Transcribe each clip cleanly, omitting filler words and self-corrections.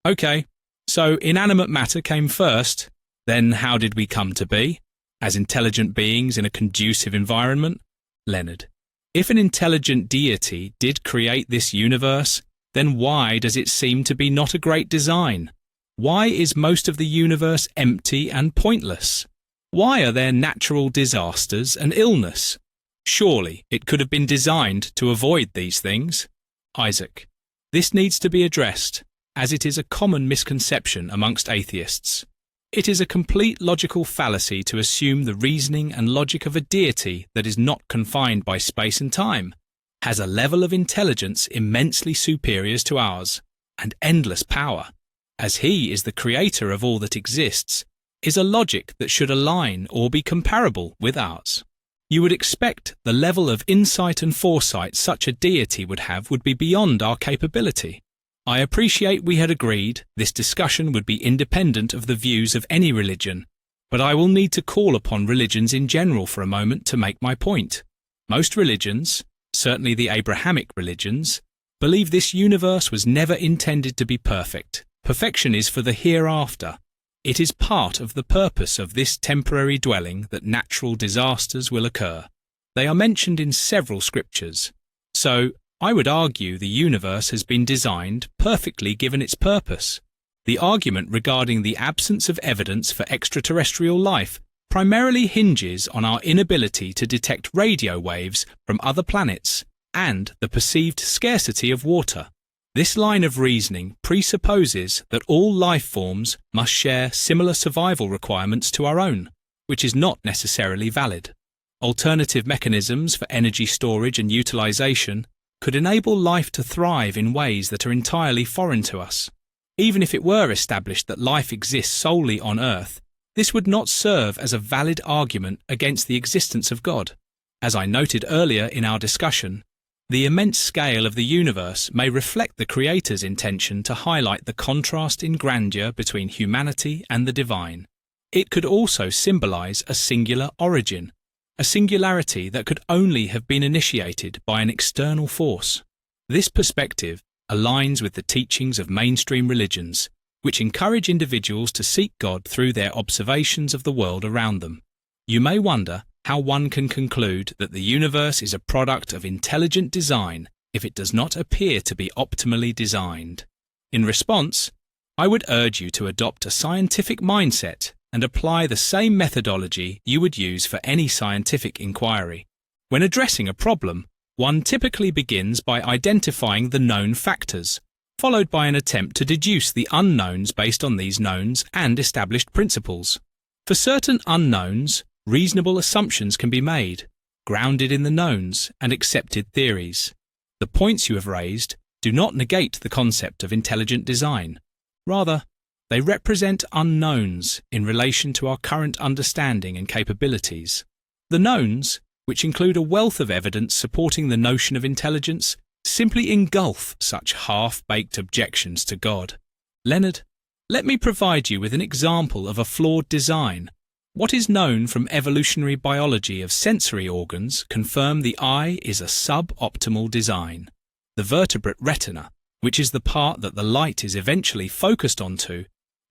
Okay, so inanimate matter came first, then how did we come to be? As intelligent beings in a conducive environment? Leonard, if an intelligent deity did create this universe, then why does it seem to be not a great design? Why is most of the universe empty and pointless? Why are there natural disasters and illness? Surely it could have been designed to avoid these things. Isaac, this needs to be addressed, as it is a common misconception amongst atheists. It is a complete logical fallacy to assume the reasoning and logic of a deity that is not confined by space and time, has a level of intelligence immensely superior to ours, and endless power, as he is the creator of all that exists, is a logic that should align or be comparable with ours. You would expect the level of insight and foresight such a deity would have would be beyond our capability. I appreciate we had agreed this discussion would be independent of the views of any religion, but I will need to call upon religions in general for a moment to make my point. Most religions, certainly the Abrahamic religions, believe this universe was never intended to be perfect. Perfection is for the hereafter. It is part of the purpose of this temporary dwelling that natural disasters will occur. They are mentioned in several scriptures. So, I would argue the universe has been designed perfectly given its purpose. The argument regarding the absence of evidence for extraterrestrial life primarily hinges on our inability to detect radio waves from other planets and the perceived scarcity of water. This line of reasoning presupposes that all life forms must share similar survival requirements to our own, which is not necessarily valid. Alternative mechanisms for energy storage and utilization could enable life to thrive in ways that are entirely foreign to us. Even if it were established that life exists solely on Earth, this would not serve as a valid argument against the existence of God. As I noted earlier in our discussion, the immense scale of the universe may reflect the Creator's intention to highlight the contrast in grandeur between humanity and the divine. It could also symbolize a singular origin, a singularity that could only have been initiated by an external force. This perspective aligns with the teachings of mainstream religions, which encourage individuals to seek God through their observations of the world around them. You may wonder how one can conclude that the universe is a product of intelligent design if it does not appear to be optimally designed. In response, I would urge you to adopt a scientific mindset and apply the same methodology you would use for any scientific inquiry. When addressing a problem, one typically begins by identifying the known factors, followed by an attempt to deduce the unknowns based on these knowns and established principles. For certain unknowns, reasonable assumptions can be made, grounded in the knowns and accepted theories. The points you have raised do not negate the concept of intelligent design. Rather, they represent unknowns in relation to our current understanding and capabilities. The knowns, which include a wealth of evidence supporting the notion of intelligence, simply engulf such half-baked objections to God. Leonard, let me provide you with an example of a flawed design. What is known from evolutionary biology of sensory organs confirm the eye is a suboptimal design. The vertebrate retina, which is the part that the light is eventually focused onto,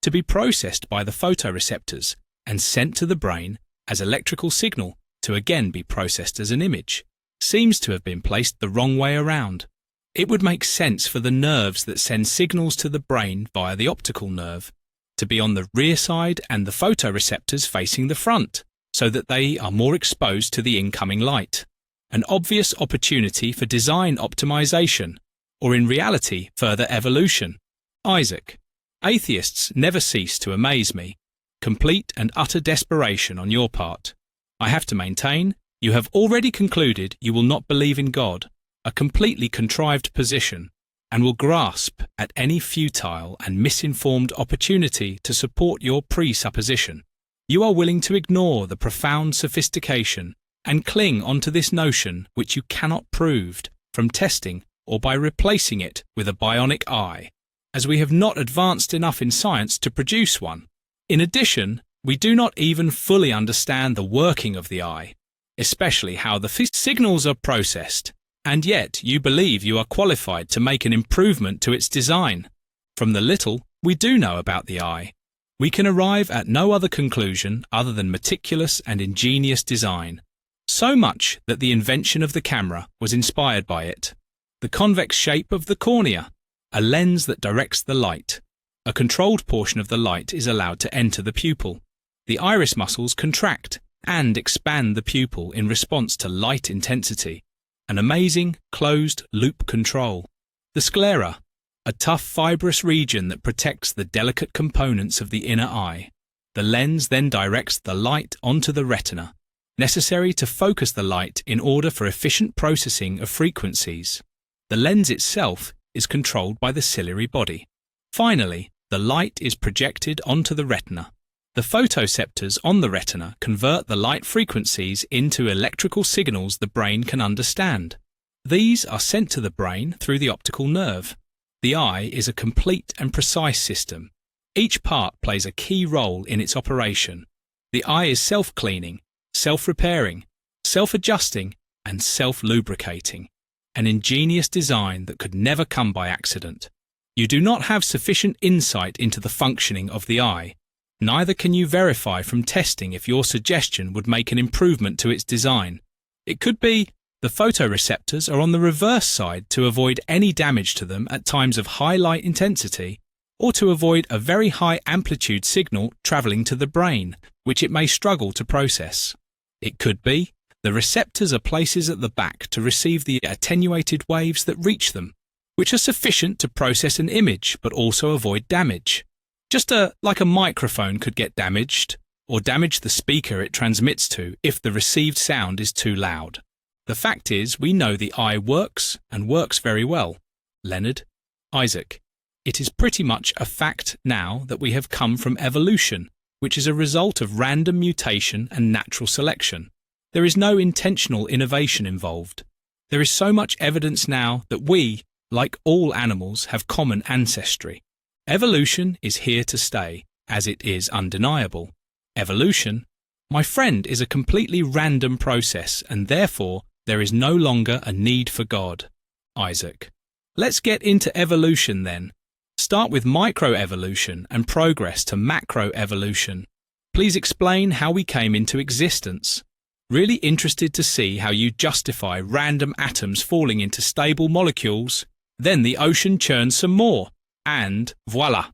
to be processed by the photoreceptors and sent to the brain as electrical signal to again be processed as an image, seems to have been placed the wrong way around. It would make sense for the nerves that send signals to the brain via the optical nerve to be on the rear side and the photoreceptors facing the front, so that they are more exposed to the incoming light. An obvious opportunity for design optimization, or in reality, further evolution. Isaac, atheists never cease to amaze me. Complete and utter desperation on your part. I have to maintain, you have already concluded you will not believe in God, a completely contrived position, and will grasp at any futile and misinformed opportunity to support your presupposition. You are willing to ignore the profound sophistication and cling onto this notion which you cannot prove from testing or by replacing it with a bionic eye, as we have not advanced enough in science to produce one. In addition, we do not even fully understand the working of the eye, especially how the signals are processed, and yet you believe you are qualified to make an improvement to its design. From the little we do know about the eye. We can arrive at no other conclusion other than meticulous and ingenious design, so much that the invention of the camera was inspired by it. The convex shape of the cornea, a lens that directs the light. A controlled portion of the light is allowed to enter the pupil. The iris muscles contract and expand the pupil in response to light intensity. An amazing, closed-loop control. The sclera, a tough fibrous region that protects the delicate components of the inner eye. The lens then directs the light onto the retina, necessary to focus the light in order for efficient processing of frequencies. The lens itself is controlled by the ciliary body. Finally, the light is projected onto the retina. The photoreceptors on the retina convert the light frequencies into electrical signals the brain can understand. These are sent to the brain through the optical nerve. The eye is a complete and precise system. Each part plays a key role in its operation. The eye is self-cleaning, self-repairing, self-adjusting, and self-lubricating. An ingenious design that could never come by accident. You do not have sufficient insight into the functioning of the eye. Neither can you verify from testing if your suggestion would make an improvement to its design. It could be the photoreceptors are on the reverse side to avoid any damage to them at times of high light intensity, or to avoid a very high amplitude signal travelling to the brain, which it may struggle to process. It could be the receptors are places at the back to receive the attenuated waves that reach them, which are sufficient to process an image but also avoid damage. Just like a microphone could get damaged, or damage the speaker it transmits to if the received sound is too loud. The fact is, we know the eye works, and works very well. Leonard, Isaac. It is pretty much a fact now that we have come from evolution, which is a result of random mutation and natural selection. There is no intentional innovation involved. There is so much evidence now that we, like all animals, have common ancestry. Evolution is here to stay, as it is undeniable. Evolution, my friend, is a completely random process, and therefore there is no longer a need for God. Isaac. Let's get into evolution then. Start with microevolution and progress to macroevolution. Please explain how we came into existence. Really interested to see how you justify random atoms falling into stable molecules. Then the ocean churns some more. And voila,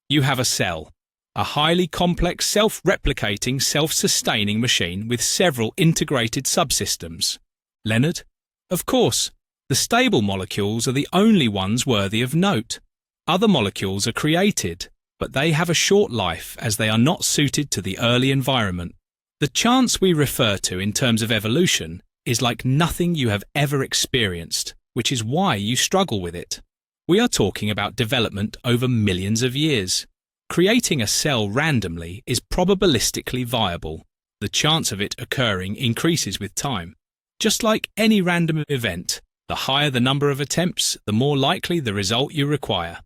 you have a cell. A highly complex self-replicating, self-sustaining machine with several integrated subsystems. Leonard? Of course, the stable molecules are the only ones worthy of note. Other molecules are created, but they have a short life as they are not suited to the early environment. The chance we refer to in terms of evolution is like nothing you have ever experienced, which is why you struggle with it. We are talking about development over millions of years. Creating a cell randomly is probabilistically viable. The chance of it occurring increases with time. Just like any random event, the higher the number of attempts, the more likely the result you require.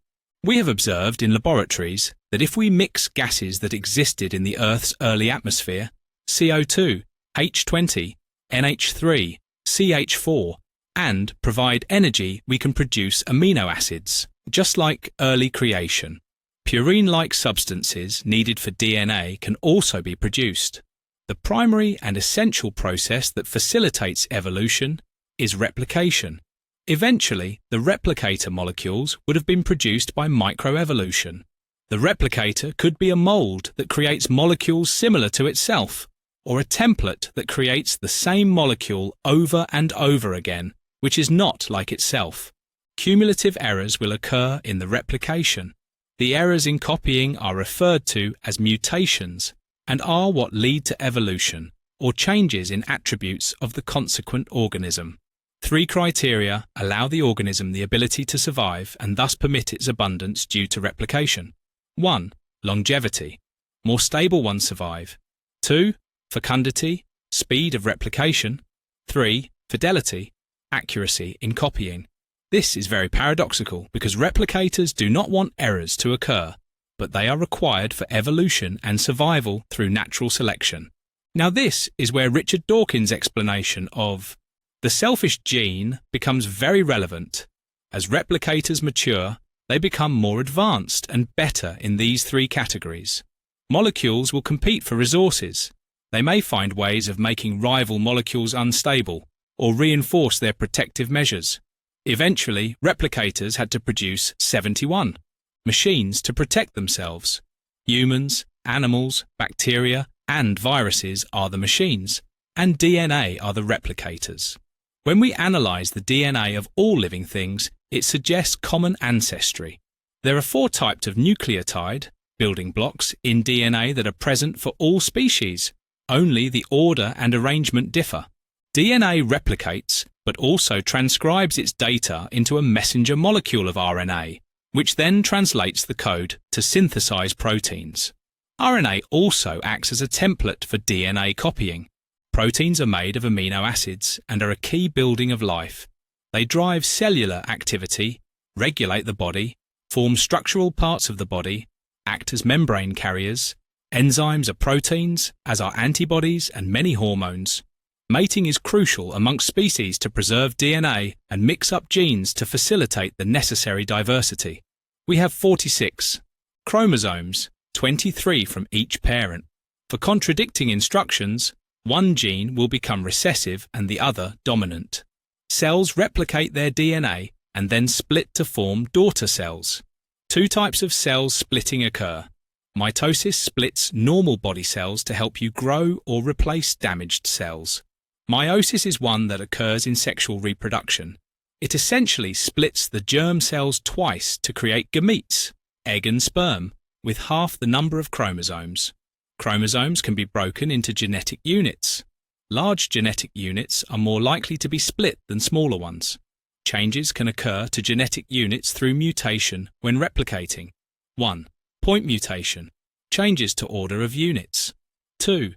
We have observed in laboratories that if we mix gases that existed in the Earth's early atmosphere, CO2, H20, NH3, CH4, and provide energy, we can produce amino acids, just like early creation. Purine-like substances needed for DNA can also be produced. The primary and essential process that facilitates evolution is replication. Eventually, the replicator molecules would have been produced by microevolution. The replicator could be a mold that creates molecules similar to itself, or a template that creates the same molecule over and over again, which is not like itself. Cumulative errors will occur in the replication. The errors in copying are referred to as mutations and are what lead to evolution, or changes in attributes of the consequent organism. 3 criteria allow the organism the ability to survive and thus permit its abundance due to replication. 1. Longevity. More stable ones survive. 2. Fecundity, speed of replication. 3. Fidelity, accuracy in copying. This is very paradoxical because replicators do not want errors to occur, but they are required for evolution and survival through natural selection. Now this is where Richard Dawkins' explanation of the selfish gene becomes very relevant. As replicators mature, they become more advanced and better in these three categories. Molecules will compete for resources. They may find ways of making rival molecules unstable or reinforce their protective measures. Eventually, replicators had to produce 71 machines to protect themselves. Humans, animals, bacteria, and viruses are the machines, and DNA are the replicators. When we analyze the DNA of all living things, it suggests common ancestry. There are 4 types of nucleotide, building blocks, in DNA that are present for all species. Only the order and arrangement differ. DNA replicates, but also transcribes its data into a messenger molecule of RNA, which then translates the code to synthesize proteins. RNA also acts as a template for DNA copying. Proteins are made of amino acids and are a key building of life. They drive cellular activity, regulate the body, form structural parts of the body, act as membrane carriers. Enzymes are proteins, as are antibodies and many hormones. Mating is crucial amongst species to preserve DNA and mix up genes to facilitate the necessary diversity. We have 46 chromosomes, 23 from each parent. For contradicting instructions, one gene will become recessive and the other dominant. Cells replicate their DNA and then split to form daughter cells. 2 types of cells splitting occur. Mitosis splits normal body cells to help you grow or replace damaged cells. Meiosis is one that occurs in sexual reproduction. It essentially splits the germ cells twice to create gametes, egg and sperm, with half the number of chromosomes. Chromosomes can be broken into genetic units. Large genetic units are more likely to be split than smaller ones. Changes can occur to genetic units through mutation when replicating. 1. Point mutation. Changes to order of units. 2.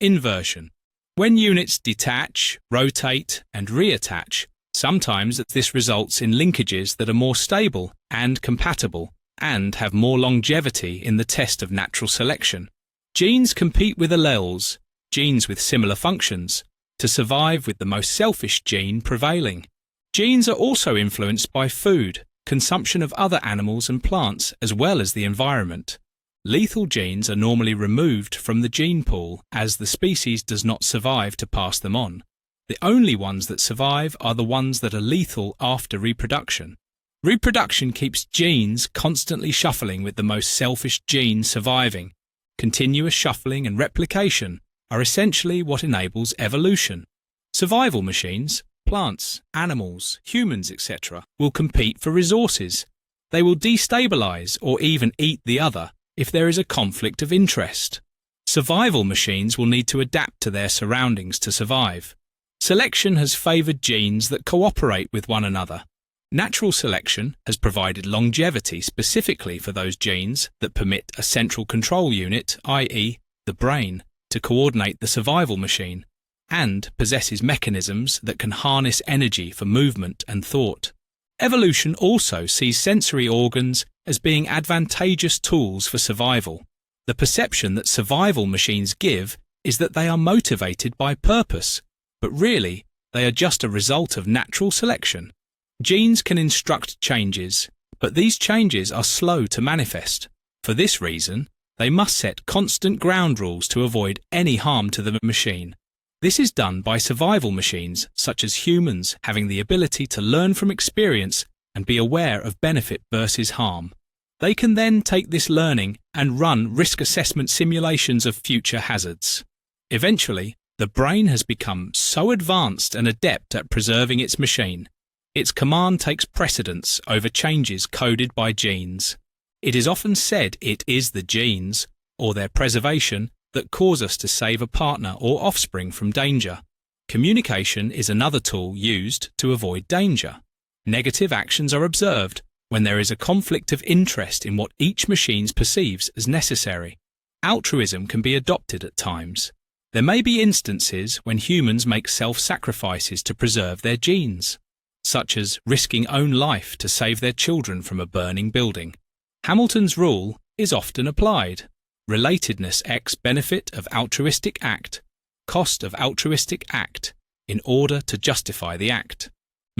Inversion. When units detach, rotate, and reattach, sometimes this results in linkages that are more stable and compatible and have more longevity in the test of natural selection. Genes compete with alleles, genes with similar functions, to survive with the most selfish gene prevailing. Genes are also influenced by food, consumption of other animals and plants, as well as the environment. Lethal genes are normally removed from the gene pool as the species does not survive to pass them on. The only ones that survive are the ones that are lethal after reproduction. Reproduction keeps genes constantly shuffling with the most selfish gene surviving. Continuous shuffling and replication are essentially what enables evolution. Survival machines, plants, animals, humans, etc., will compete for resources. They will destabilize or even eat the other if there is a conflict of interest. Survival machines will need to adapt to their surroundings to survive. Selection has favored genes that cooperate with one another. Natural selection has provided longevity specifically for those genes that permit a central control unit, i.e., the brain, to coordinate the survival machine, and possesses mechanisms that can harness energy for movement and thought. Evolution also sees sensory organs as being advantageous tools for survival. The perception that survival machines give is that they are motivated by purpose, but really, they are just a result of natural selection. Genes can instruct changes, but these changes are slow to manifest. For this reason, they must set constant ground rules to avoid any harm to the machine. This is done by survival machines, such as humans, having the ability to learn from experience and be aware of benefit versus harm. They can then take this learning and run risk assessment simulations of future hazards. Eventually, the brain has become so advanced and adept at preserving its machine. Its command takes precedence over changes coded by genes. It is often said it is the genes, or their preservation, that cause us to save a partner or offspring from danger. Communication is another tool used to avoid danger. Negative actions are observed when there is a conflict of interest in what each machine perceives as necessary. Altruism can be adopted at times. There may be instances when humans make self-sacrifices to preserve their genes, such as risking own life to save their children from a burning building. Hamilton's rule is often applied. Relatedness x benefit of altruistic act, cost of altruistic act, in order to justify the act.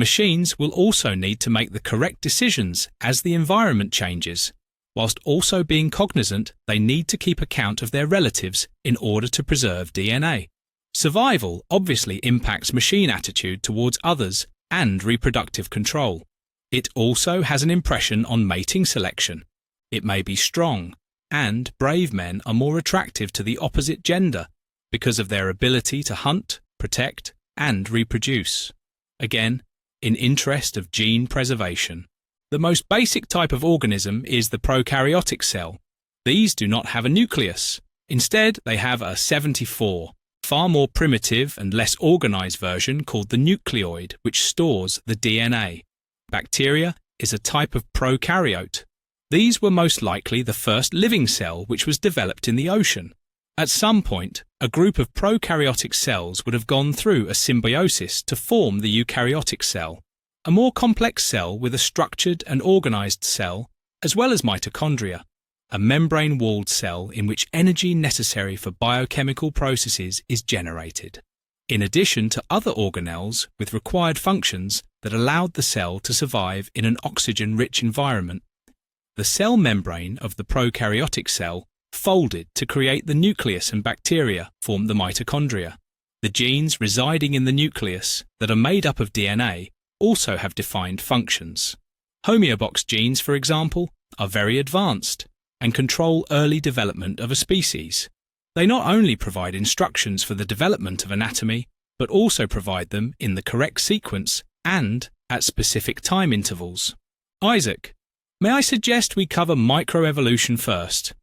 Machines will also need to make the correct decisions as the environment changes. Whilst also being cognizant, they need to keep account of their relatives in order to preserve DNA. Survival obviously impacts machine attitude towards others and reproductive control. It also has an impression on mating selection. It may be strong, and brave men are more attractive to the opposite gender because of their ability to hunt, protect, and reproduce. Again, in interest of gene preservation. The most basic type of organism is the prokaryotic cell. These do not have a nucleus. Instead, they have a 74, far more primitive and less organized version called the nucleoid, which stores the DNA. Bacteria is a type of prokaryote. These were most likely the first living cell which was developed in the ocean. At some point, a group of prokaryotic cells would have gone through a symbiosis to form the eukaryotic cell, a more complex cell with a structured and organized cell, as well as mitochondria, a membrane-walled cell in which energy necessary for biochemical processes is generated, in addition to other organelles with required functions that allowed the cell to survive in an oxygen-rich environment. The cell membrane of the prokaryotic cell folded to create the nucleus, and bacteria formed the mitochondria. The genes residing in the nucleus that are made up of DNA also have defined functions. Homeobox genes, for example, are very advanced and control early development of a species. They not only provide instructions for the development of anatomy, but also provide them in the correct sequence and at specific time intervals. Isaac, may I suggest we cover microevolution first?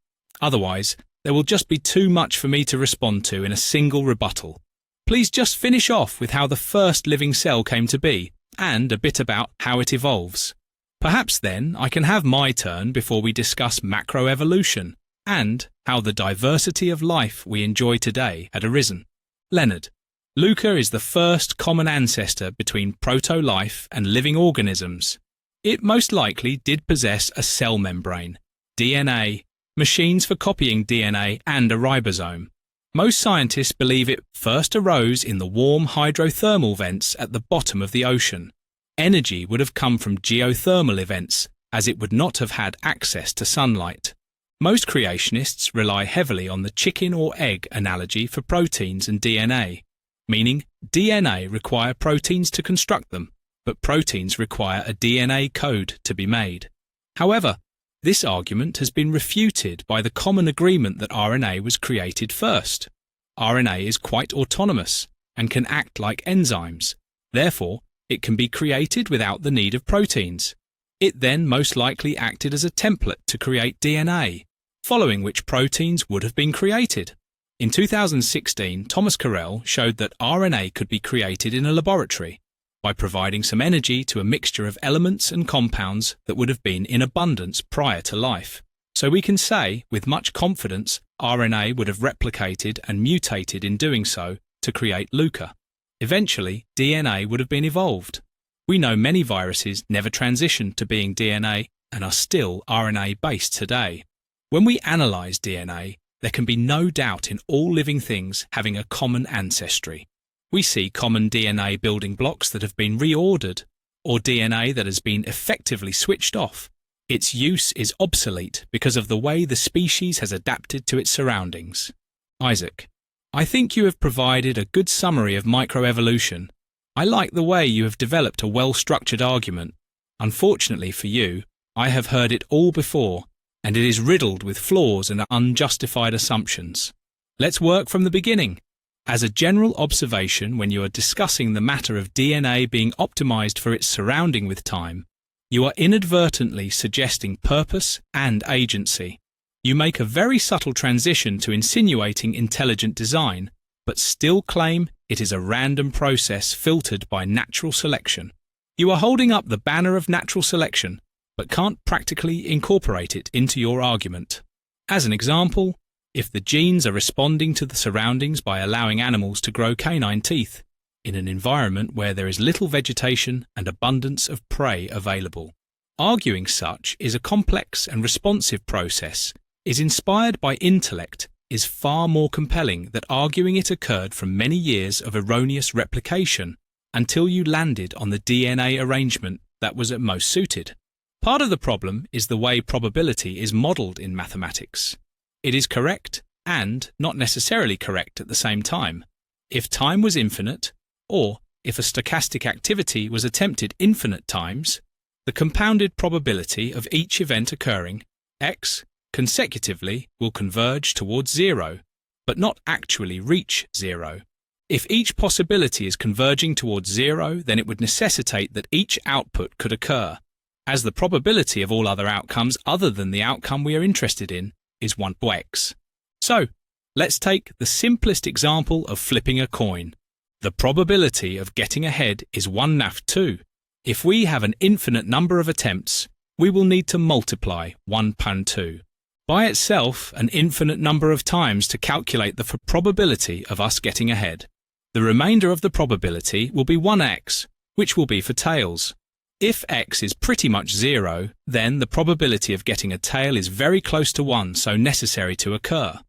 Otherwise, there will just be too much for me to respond to in a single rebuttal. Please just finish off with how the first living cell came to be, and a bit about how it evolves. Perhaps then I can have my turn before we discuss macroevolution and how the diversity of life we enjoy today had arisen. Leonard, Luca is the first common ancestor between proto-life and living organisms. It most likely did possess a cell membrane, DNA, machines for copying DNA, and a ribosome. Most scientists believe it first arose in the warm hydrothermal vents at the bottom of the ocean. Energy would have come from geothermal events, as it would not have had access to sunlight. Most creationists rely heavily on the chicken or egg analogy for proteins and DNA, meaning DNA require proteins to construct them, but proteins require a DNA code to be made. However, this argument has been refuted by the common agreement that RNA was created first. RNA is quite autonomous and can act like enzymes. Therefore, it can be created without the need of proteins. It then most likely acted as a template to create DNA, following which proteins would have been created. In 2016, Thomas Carell showed that RNA could be created in a laboratory by providing some energy to a mixture of elements and compounds that would have been in abundance prior to life. So we can say, with much confidence, RNA would have replicated and mutated in doing so to create Luca. Eventually, DNA would have been evolved. We know many viruses never transitioned to being DNA and are still RNA-based today. When we analyse DNA, there can be no doubt in all living things having a common ancestry. We see common DNA building blocks that have been reordered, or DNA that has been effectively switched off. Its use is obsolete because of the way the species has adapted to its surroundings. Isaac, I think you have provided a good summary of microevolution. I like the way you have developed a well-structured argument. Unfortunately for you, I have heard it all before, and it is riddled with flaws and unjustified assumptions. Let's work from the beginning. As a general observation, when you are discussing the matter of DNA being optimized for its surrounding with time, you are inadvertently suggesting purpose and agency. You make a very subtle transition to insinuating intelligent design, but still claim it is a random process filtered by natural selection. You are holding up the banner of natural selection, but can't practically incorporate it into your argument. As an example, if the genes are responding to the surroundings by allowing animals to grow canine teeth in an environment where there is little vegetation and abundance of prey available. Arguing such is a complex and responsive process, is inspired by intellect, is far more compelling that arguing it occurred from many years of erroneous replication. until you landed on the DNA arrangement that was at most suited. Part of the problem is the way probability is modeled in mathematics. It is correct and not necessarily correct at the same time. If time was infinite, or if a stochastic activity was attempted infinite times, the compounded probability of each event occurring, x, consecutively will converge towards zero, but not actually reach zero. If each possibility is converging towards zero, then it would necessitate that each output could occur, as the probability of all other outcomes other than the outcome we are interested in is 1 to x. So, let's take the simplest example of flipping a coin. The probability of getting ahead is 1/2. If we have an infinite number of attempts, we will need to multiply 1/2 by itself an infinite number of times to calculate the probability of us getting ahead. The remainder of the probability will be 1x, which will be for tails. If x is pretty much 0, then the probability of getting a tail is very close to 1, so necessary to occur.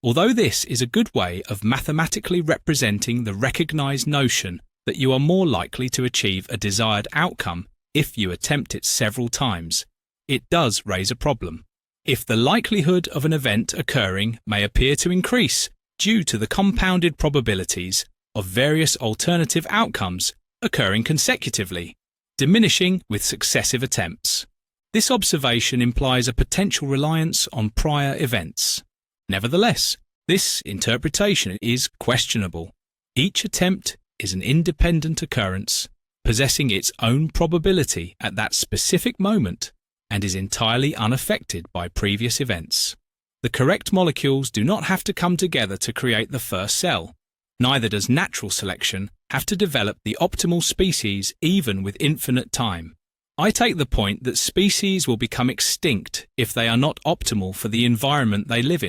Although this is a good way of mathematically representing the recognized notion that you are more likely to achieve a desired outcome if you attempt it several times, it does raise a problem. If the likelihood of an event occurring may appear to increase due to the compounded probabilities of various alternative outcomes occurring consecutively, diminishing with successive attempts. This observation implies a potential reliance on prior events. Nevertheless, this interpretation is questionable. Each attempt is an independent occurrence, possessing its own probability at that specific moment, and is entirely unaffected by previous events. The correct molecules do not have to come together to create the first cell. Neither does natural selection have to develop the optimal species even with infinite time. I take the point that species will become extinct if they are not optimal for the environment they live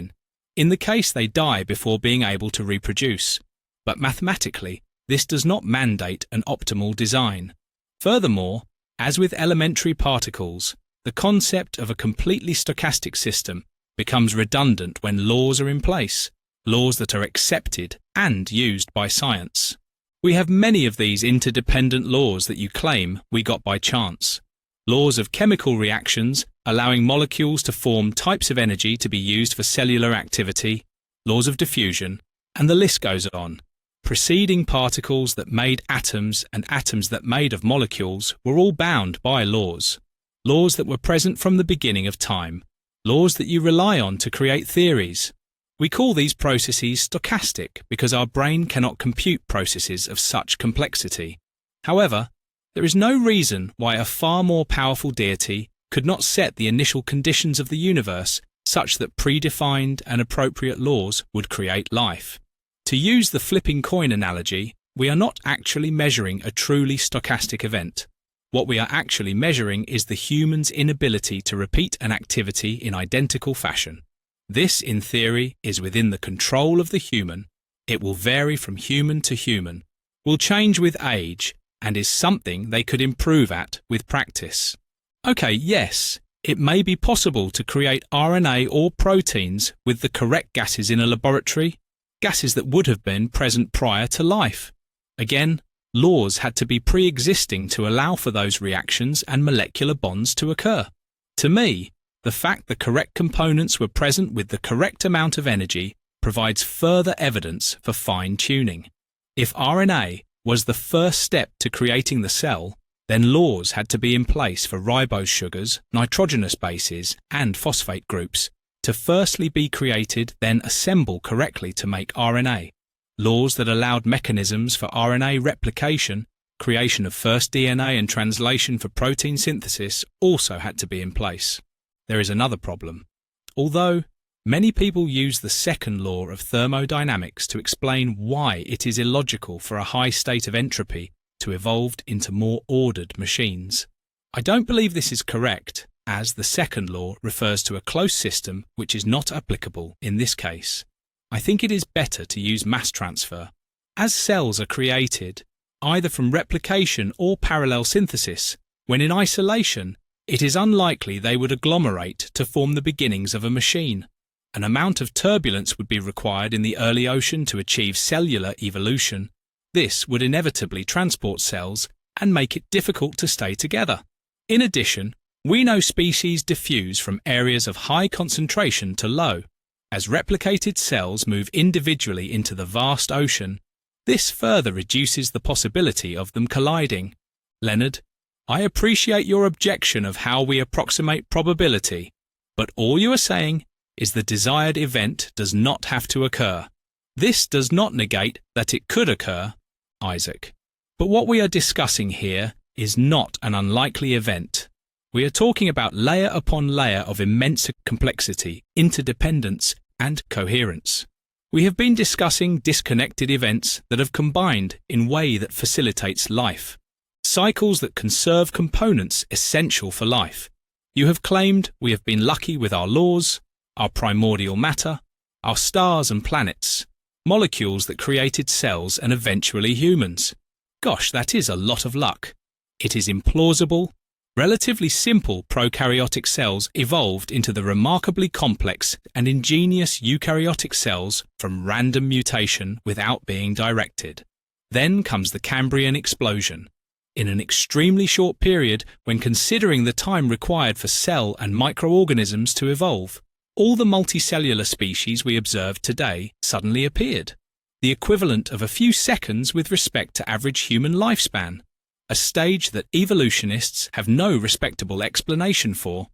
in the case they die before being able to reproduce. But mathematically, this does not mandate an optimal design. Furthermore, as with elementary particles, the concept of a completely stochastic system becomes redundant when laws are in place, laws that are accepted and used by science. We have many of these interdependent laws that you claim we got by chance. Laws of chemical reactions allowing molecules to form types of energy to be used for cellular activity, laws of diffusion, and the list goes on. Preceding particles that made atoms and atoms that made of molecules were all bound by laws. Laws that were present from the beginning of time. Laws that you rely on to create theories. We call these processes stochastic because our brain cannot compute processes of such complexity. However, there is no reason why a far more powerful deity could not set the initial conditions of the universe such that predefined and appropriate laws would create life. To use the flipping coin analogy, we are not actually measuring a truly stochastic event. What we are actually measuring is the human's inability to repeat an activity in identical fashion. This, in theory, is within the control of the human. It will vary from human to human, will change with age, and is something they could improve at with practice. Okay, yes, it may be possible to create RNA or proteins with the correct gases in a laboratory, gases that would have been present prior to life. Again, laws had to be pre-existing to allow for those reactions and molecular bonds to occur. To me, the fact the correct components were present with the correct amount of energy provides further evidence for fine-tuning. If RNA was the first step to creating the cell, then laws had to be in place for ribose sugars, nitrogenous bases, and phosphate groups to firstly be created, then assemble correctly to make RNA. Laws that allowed mechanisms for RNA replication, creation of first DNA and translation for protein synthesis also had to be in place. There is another problem. Although many people use the second law of thermodynamics to explain why it is illogical for a high state of entropy to evolve into more ordered machines. I don't believe this is correct, as the second law refers to a closed system which is not applicable in this case. I think it is better to use mass transfer. As cells are created, either from replication or parallel synthesis, when in isolation, it is unlikely they would agglomerate to form the beginnings of a machine. An amount of turbulence would be required in the early ocean to achieve cellular evolution, This would inevitably transport cells and make it difficult to stay together. In addition, we know species diffuse from areas of high concentration to low. As replicated cells move individually into the vast ocean, this further reduces the possibility of them colliding. Leonard, I appreciate your objection of how we approximate probability, but all you are saying is the desired event does not have to occur. This does not negate that it could occur, Isaac. But what we are discussing here is not an unlikely event. We are talking about layer upon layer of immense complexity, interdependence, and coherence. We have been discussing disconnected events that have combined in a way that facilitates life. Cycles that conserve components essential for life. You have claimed we have been lucky with our laws, our primordial matter, our stars and planets, molecules that created cells and eventually humans. Gosh, that is a lot of luck. It is implausible. Relatively simple prokaryotic cells evolved into the remarkably complex and ingenious eukaryotic cells from random mutation without being directed. Then comes the Cambrian explosion. In an extremely short period, when considering the time required for cell and microorganisms to evolve, all the multicellular species we observe today suddenly appeared. The equivalent of a few seconds with respect to average human lifespan. A stage that evolutionists have no respectable explanation for.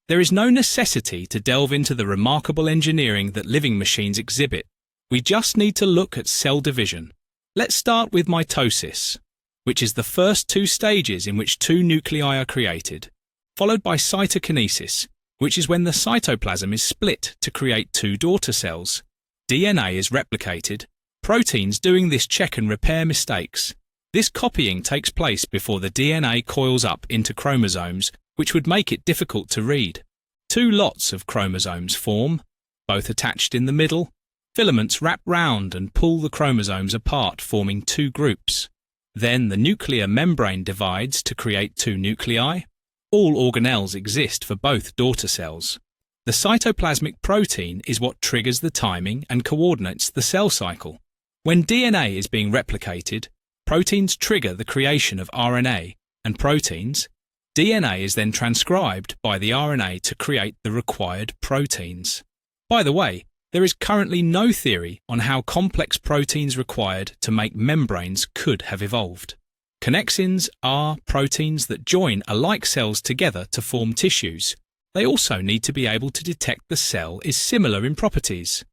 There is no necessity to delve into the remarkable engineering that living machines exhibit. We just need to look at cell division. Let's start with mitosis, which is the first two stages in which two nuclei are created, followed by cytokinesis, which is when the cytoplasm is split to create two daughter cells. DNA is replicated, proteins doing this check and repair mistakes. This copying takes place before the DNA coils up into chromosomes, which would make it difficult to read. Two lots of chromosomes form, both attached in the middle. Filaments wrap round and pull the chromosomes apart, forming two groups. Then the nuclear membrane divides to create two nuclei. All organelles exist for both daughter cells. The cytoplasmic protein is what triggers the timing and coordinates the cell cycle. When DNA is being replicated, proteins trigger the creation of RNA and proteins. DNA is then transcribed by the RNA to create the required proteins. By the way, there is currently no theory on how complex proteins required to make membranes could have evolved. Connexins are proteins that join alike cells together to form tissues. They also need to be able to detect the cell is similar in properties.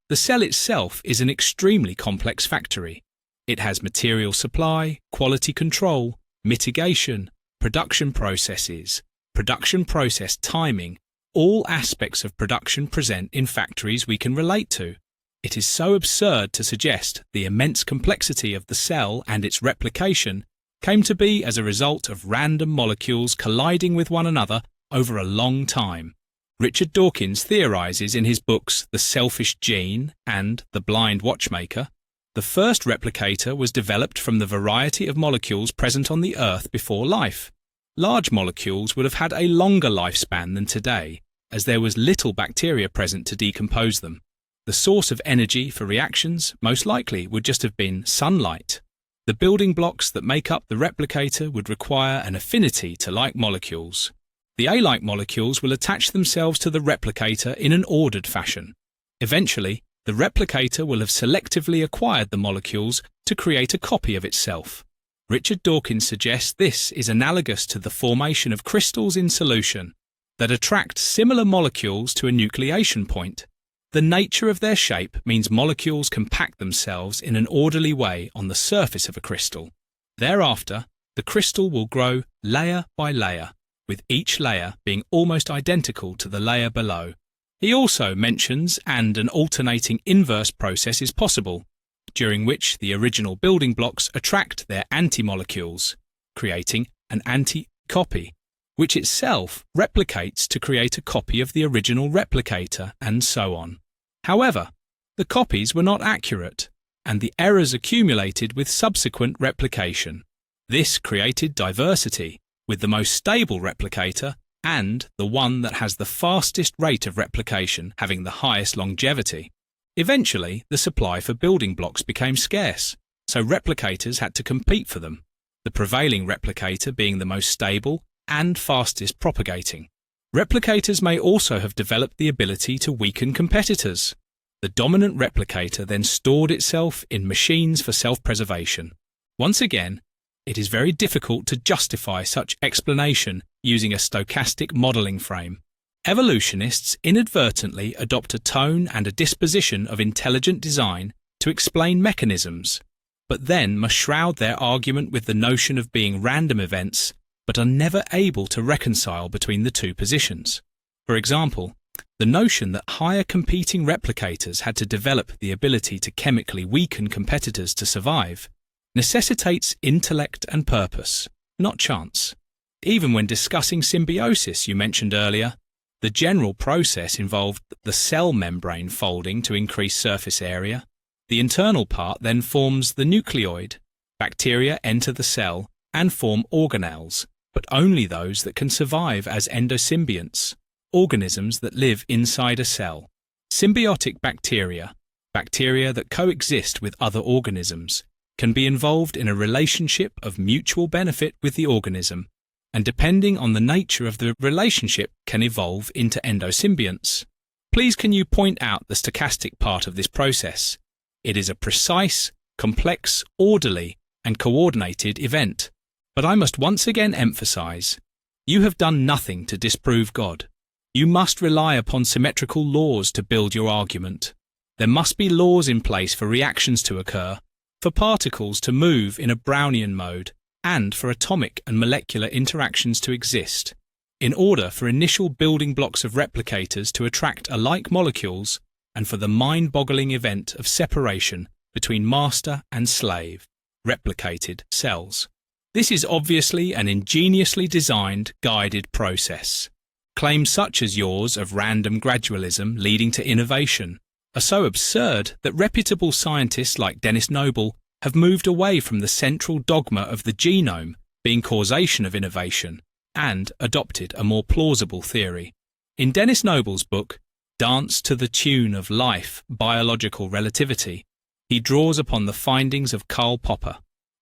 The cell itself is an extremely complex factory. It has material supply, quality control, mitigation, production processes, production process timing. All aspects of production present in factories we can relate to. It is so absurd to suggest the immense complexity of the cell and its replication came to be as a result of random molecules colliding with one another over a long time. Richard Dawkins theorizes in his books The Selfish Gene and The Blind Watchmaker. The first replicator was developed from the variety of molecules present on the Earth before life. Large molecules would have had a longer lifespan than today, as there was little bacteria present to decompose them. The source of energy for reactions most likely would just have been sunlight. The building blocks that make up the replicator would require an affinity to like molecules. The alike molecules will attach themselves to the replicator in an ordered fashion. Eventually, the replicator will have selectively acquired the molecules to create a copy of itself. Richard Dawkins suggests this is analogous to the formation of crystals in solution that attract similar molecules to a nucleation point. The nature of their shape means molecules can pack themselves in an orderly way on the surface of a crystal. Thereafter, the crystal will grow layer by layer, with each layer being almost identical to the layer below. He also mentions an alternating inverse process is possible, during which the original building blocks attract their anti-molecules, creating an anti-copy, which itself replicates to create a copy of the original replicator, and so on. However, the copies were not accurate, and the errors accumulated with subsequent replication. This created diversity, with the most stable replicator and the one that has the fastest rate of replication having the highest longevity. Eventually, the supply for building blocks became scarce, so replicators had to compete for them, the prevailing replicator being the most stable and fastest propagating. Replicators may also have developed the ability to weaken competitors. The dominant replicator then stored itself in machines for self-preservation. Once again, it is very difficult to justify such explanation using a stochastic modelling frame. Evolutionists inadvertently adopt a tone and a disposition of intelligent design to explain mechanisms, but then must shroud their argument with the notion of being random events, but are never able to reconcile between the two positions. For example, the notion that higher competing replicators had to develop the ability to chemically weaken competitors to survive necessitates intellect and purpose, not chance. Even when discussing symbiosis you mentioned earlier, the general process involved the cell membrane folding to increase surface area. The internal part then forms the nucleoid. Bacteria enter the cell and form organelles, but only those that can survive as endosymbionts, organisms that live inside a cell. Symbiotic bacteria, bacteria that coexist with other organisms, can be involved in a relationship of mutual benefit with the organism, and depending on the nature of the relationship can evolve into endosymbionts. Please can you point out the stochastic part of this process? It is a precise, complex, orderly, and coordinated event. But I must once again emphasize, you have done nothing to disprove God. You must rely upon symmetrical laws to build your argument. There must be laws in place for reactions to occur, for particles to move in a Brownian mode, and for atomic and molecular interactions to exist, in order for initial building blocks of replicators to attract alike molecules, and for the mind-boggling event of separation between master and slave, replicated cells. This is obviously an ingeniously designed, guided process. Claims such as yours of random gradualism leading to innovation are so absurd that reputable scientists like Dennis Noble have moved away from the central dogma of the genome being causation of innovation and adopted a more plausible theory. In Dennis Noble's book, Dance to the Tune of Life, Biological Relativity, he draws upon the findings of Karl Popper,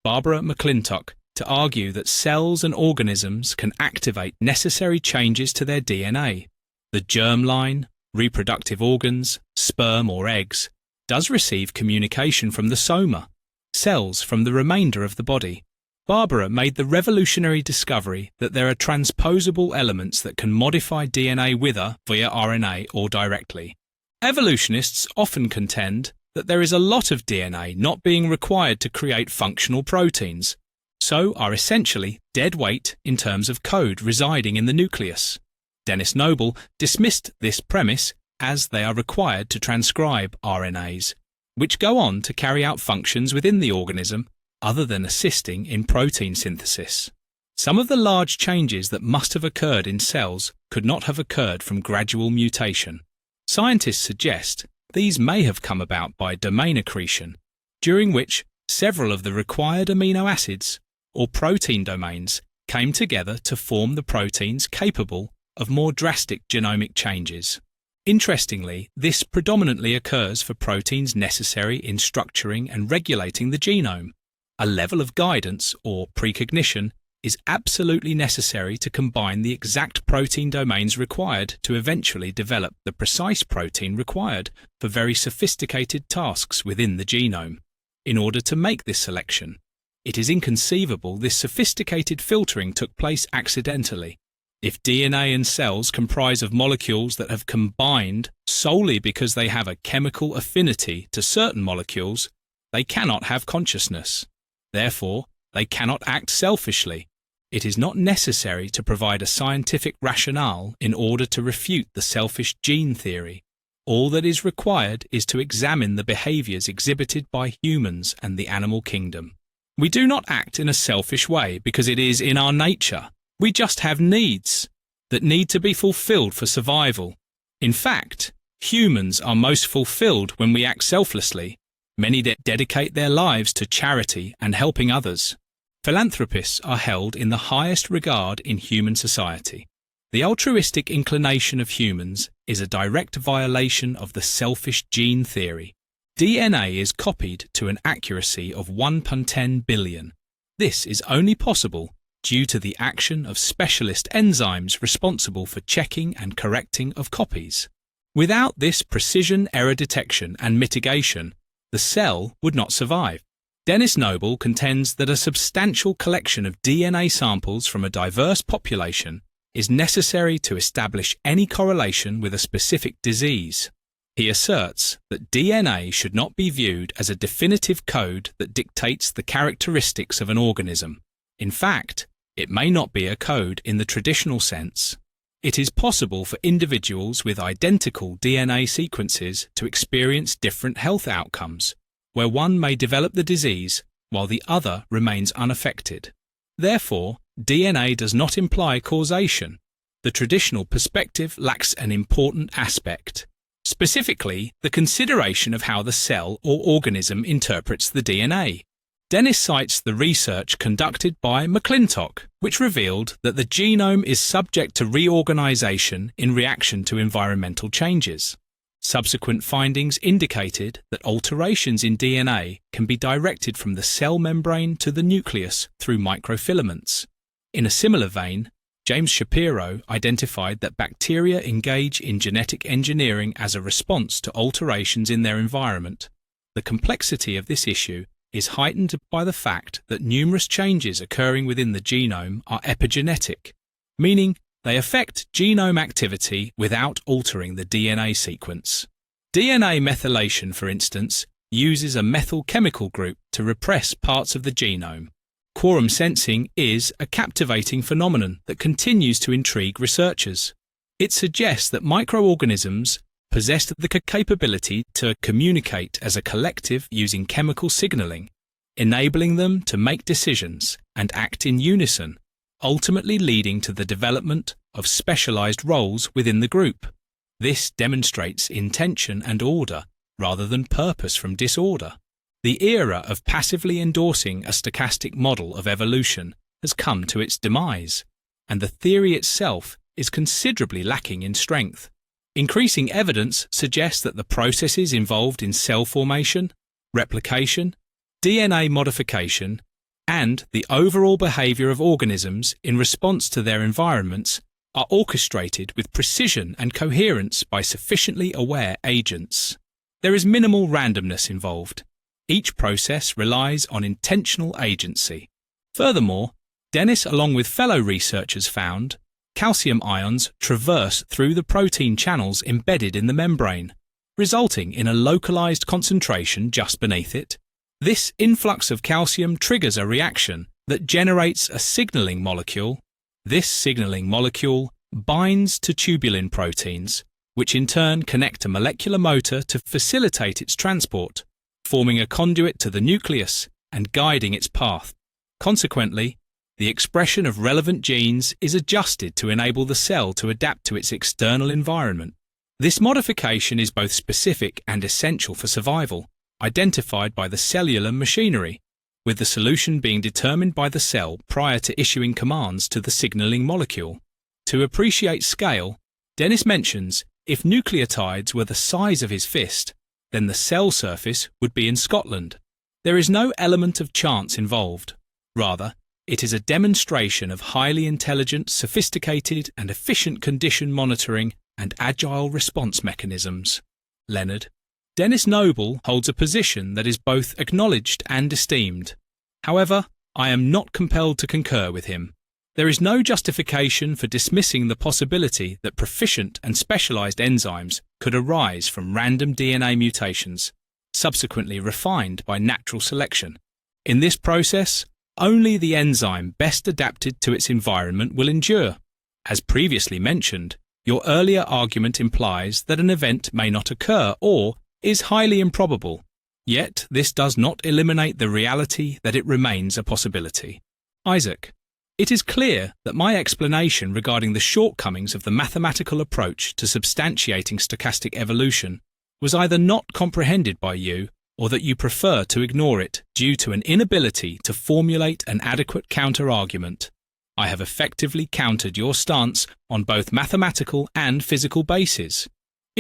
Barbara McClintock, to argue that cells and organisms can activate necessary changes to their DNA. The germline, reproductive organs, sperm or eggs, does receive communication from the soma, cells from the remainder of the body. Barbara made the revolutionary discovery that there are transposable elements that can modify DNA via RNA or directly. Evolutionists often contend that there is a lot of DNA not being required to create functional proteins, so are essentially dead weight in terms of code residing in the nucleus. Dennis Noble dismissed this premise as they are required to transcribe RNAs, which go on to carry out functions within the organism other than assisting in protein synthesis. Some of the large changes that must have occurred in cells could not have occurred from gradual mutation. Scientists suggest these may have come about by domain accretion, during which several of the required amino acids, or protein domains, came together to form the proteins capable of more drastic genomic changes. Interestingly, this predominantly occurs for proteins necessary in structuring and regulating the genome. A level of guidance, or precognition, is absolutely necessary to combine the exact protein domains required to eventually develop the precise protein required for very sophisticated tasks within the genome. In order to make this selection, it is inconceivable this sophisticated filtering took place accidentally. If DNA and cells comprise of molecules that have combined solely because they have a chemical affinity to certain molecules, they cannot have consciousness. Therefore, they cannot act selfishly. It is not necessary to provide a scientific rationale in order to refute the selfish gene theory. All that is required is to examine the behaviors exhibited by humans and the animal kingdom. We do not act in a selfish way because it is in our nature. We just have needs that need to be fulfilled for survival. In fact, humans are most fulfilled when we act selflessly. Many dedicate their lives to charity and helping others. Philanthropists are held in the highest regard in human society. The altruistic inclination of humans is a direct violation of the selfish gene theory. DNA is copied to an accuracy of 1/10 billion. This is only possible due to the action of specialist enzymes responsible for checking and correcting of copies. Without this precision error detection and mitigation, the cell would not survive. Dennis Noble contends that a substantial collection of DNA samples from a diverse population is necessary to establish any correlation with a specific disease. He asserts that DNA should not be viewed as a definitive code that dictates the characteristics of an organism. In fact, it may not be a code in the traditional sense. It is possible for individuals with identical DNA sequences to experience different health outcomes, where one may develop the disease while the other remains unaffected. Therefore, DNA does not imply causation. The traditional perspective lacks an important aspect, specifically the consideration of how the cell or organism interprets the DNA. Dennis cites the research conducted by McClintock, which revealed that the genome is subject to reorganization in reaction to environmental changes. Subsequent findings indicated that alterations in DNA can be directed from the cell membrane to the nucleus through microfilaments. In a similar vein, James Shapiro identified that bacteria engage in genetic engineering as a response to alterations in their environment. The complexity of this issue is heightened by the fact that numerous changes occurring within the genome are epigenetic, meaning they affect genome activity without altering the DNA sequence. DNA methylation, for instance, uses a methyl chemical group to repress parts of the genome. Quorum sensing is a captivating phenomenon that continues to intrigue researchers. It suggests that microorganisms possess the capability to communicate as a collective using chemical signaling, enabling them to make decisions and act in unison, ultimately leading to the development of specialized roles within the group. This demonstrates intention and order rather than purpose from disorder. The era of passively endorsing a stochastic model of evolution has come to its demise, and the theory itself is considerably lacking in strength. Increasing evidence suggests that the processes involved in cell formation, replication, DNA modification, and the overall behavior of organisms in response to their environments are orchestrated with precision and coherence by sufficiently aware agents. There is minimal randomness involved. Each process relies on intentional agency. Furthermore, Dennis, along with fellow researchers, found calcium ions traverse through the protein channels embedded in the membrane, resulting in a localized concentration just beneath it. This influx of calcium triggers a reaction that generates a signaling molecule. This signaling molecule binds to tubulin proteins, which in turn connect a molecular motor to facilitate its transport, forming a conduit to the nucleus and guiding its path. Consequently, the expression of relevant genes is adjusted to enable the cell to adapt to its external environment. This modification is both specific and essential for survival, identified by the cellular machinery, with the solution being determined by the cell prior to issuing commands to the signaling molecule. To appreciate scale, Dennis mentions if nucleotides were the size of his fist, then the cell surface would be in Scotland. There is no element of chance involved. Rather, it is a demonstration of highly intelligent, sophisticated, and efficient condition monitoring and agile response mechanisms. Leonard. Dennis Noble holds a position that is both acknowledged and esteemed. However, I am not compelled to concur with him. There is no justification for dismissing the possibility that proficient and specialized enzymes could arise from random DNA mutations, subsequently refined by natural selection. In this process, only the enzyme best adapted to its environment will endure. As previously mentioned, your earlier argument implies that an event may not occur or is highly improbable. Yet this does not eliminate the reality that it remains a possibility. Isaac. It is clear that my explanation regarding the shortcomings of the mathematical approach to substantiating stochastic evolution was either not comprehended by you or that you prefer to ignore it due to an inability to formulate an adequate counter-argument. I have effectively countered your stance on both mathematical and physical bases.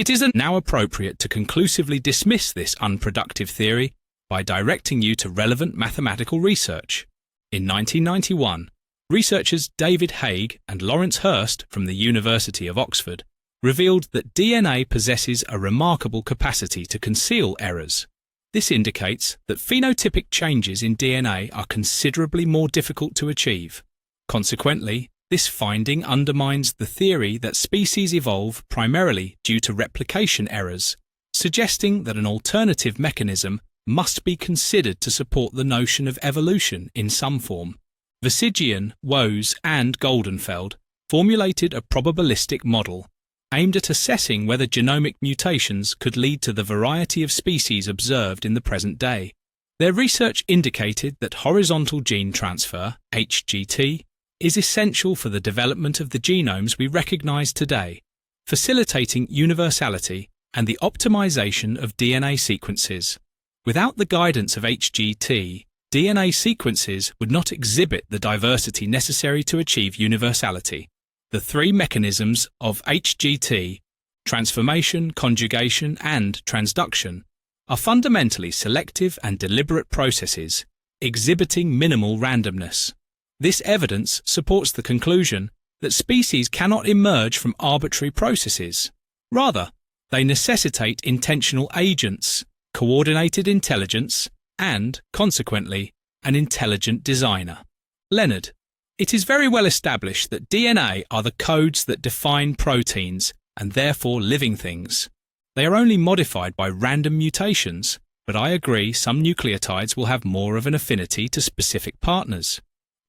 It is now appropriate to conclusively dismiss this unproductive theory by directing you to relevant mathematical research. In 1991, researchers David Haig and Lawrence Hurst from the University of Oxford revealed that DNA possesses a remarkable capacity to conceal errors. This indicates that phenotypic changes in DNA are considerably more difficult to achieve. Consequently, this finding undermines the theory that species evolve primarily due to replication errors, suggesting that an alternative mechanism must be considered to support the notion of evolution in some form. Vasigian, Woese, and Goldenfeld formulated a probabilistic model aimed at assessing whether genomic mutations could lead to the variety of species observed in the present day. Their research indicated that horizontal gene transfer, HGT, is essential for the development of the genomes we recognize today, facilitating universality and the optimization of DNA sequences. Without the guidance of HGT, DNA sequences would not exhibit the diversity necessary to achieve universality. The three mechanisms of HGT, transformation, conjugation, and transduction, are fundamentally selective and deliberate processes, exhibiting minimal randomness. This evidence supports the conclusion that species cannot emerge from arbitrary processes. Rather, they necessitate intentional agents, coordinated intelligence, and, consequently, an intelligent designer. Leonard, it is very well established that DNA are the codes that define proteins and therefore living things. They are only modified by random mutations, but I agree some nucleotides will have more of an affinity to specific partners.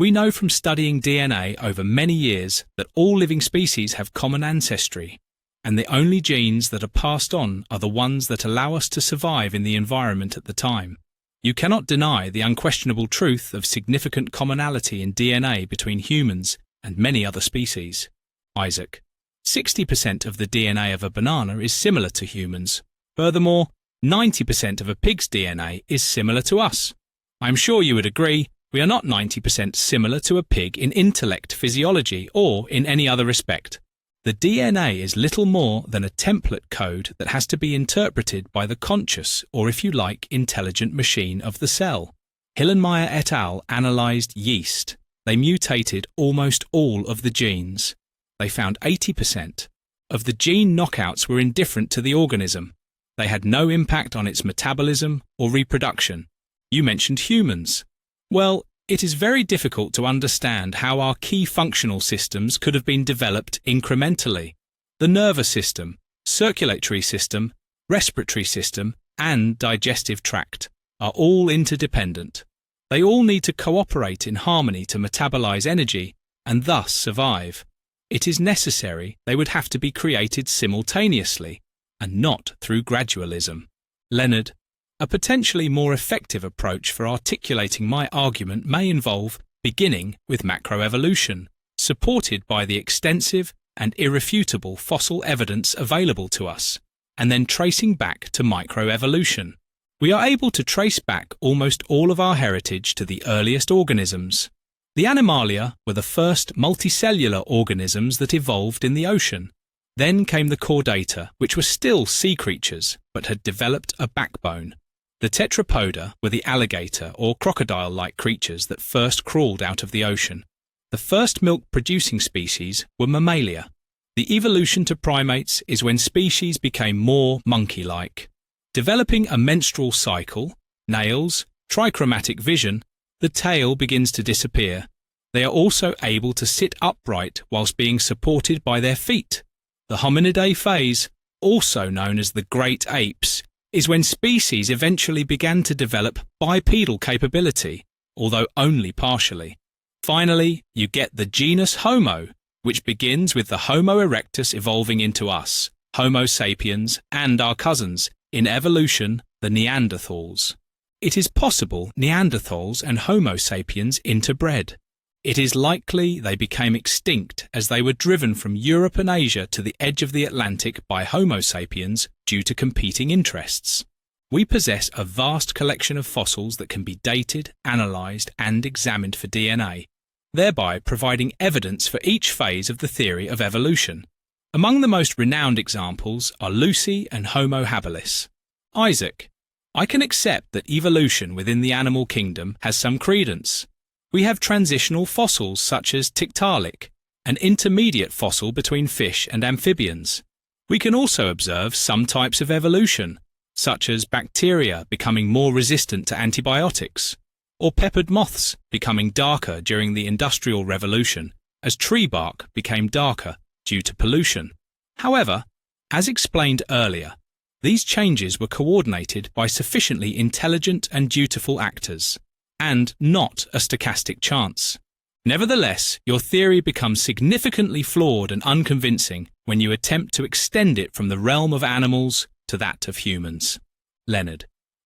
We know from studying DNA over many years that all living species have common ancestry, and the only genes that are passed on are the ones that allow us to survive in the environment at the time. You cannot deny the unquestionable truth of significant commonality in DNA between humans and many other species. Isaac, 60% of the DNA of a banana is similar to humans. Furthermore, 90% of a pig's DNA is similar to us. I am sure you would agree we are not 90% similar to a pig in intellect, physiology, or in any other respect. The DNA is little more than a template code that has to be interpreted by the conscious, or if you like, intelligent machine of the cell. Hillenmeyer et al. Analyzed yeast. They mutated almost all of the genes. They found 80% of the gene knockouts were indifferent to the organism. They had no impact on its metabolism or reproduction. You mentioned humans. Well, it is very difficult to understand how our key functional systems could have been developed incrementally. The nervous system, circulatory system, respiratory system, and digestive tract are all interdependent. They all need to cooperate in harmony to metabolize energy and thus survive. It is necessary they would have to be created simultaneously and not through gradualism. Leonard, a potentially more effective approach for articulating my argument may involve beginning with macroevolution, supported by the extensive and irrefutable fossil evidence available to us, and then tracing back to microevolution. We are able to trace back almost all of our heritage to the earliest organisms. The Animalia were the first multicellular organisms that evolved in the ocean. Then came the Chordata, which were still sea creatures, but had developed a backbone. The Tetrapoda were the alligator or crocodile-like creatures that first crawled out of the ocean. The first milk-producing species were Mammalia. The evolution to primates is when species became more monkey-like. Developing a menstrual cycle, nails, trichromatic vision, the tail begins to disappear. They are also able to sit upright whilst being supported by their feet. The Hominidae phase, also known as the Great Apes, is when species eventually began to develop bipedal capability, although only partially. Finally, you get the genus Homo, which begins with the Homo erectus evolving into us, Homo sapiens, and our cousins, in evolution, the Neanderthals. It is possible Neanderthals and Homo sapiens interbred. It is likely they became extinct as they were driven from Europe and Asia to the edge of the Atlantic by Homo sapiens due to competing interests. We possess a vast collection of fossils that can be dated, analysed, and examined for DNA, thereby providing evidence for each phase of the theory of evolution. Among the most renowned examples are Lucy and Homo habilis. Isaac: I can accept that evolution within the animal kingdom has some credence. We have transitional fossils such as Tiktaalik, an intermediate fossil between fish and amphibians. We can also observe some types of evolution, such as bacteria becoming more resistant to antibiotics, or peppered moths becoming darker during the Industrial Revolution as tree bark became darker due to pollution. However, as explained earlier, these changes were coordinated by sufficiently intelligent and dutiful actors, and not a stochastic chance. Nevertheless, your theory becomes significantly flawed and unconvincing when you attempt to extend it from the realm of animals to that of humans. Leonard: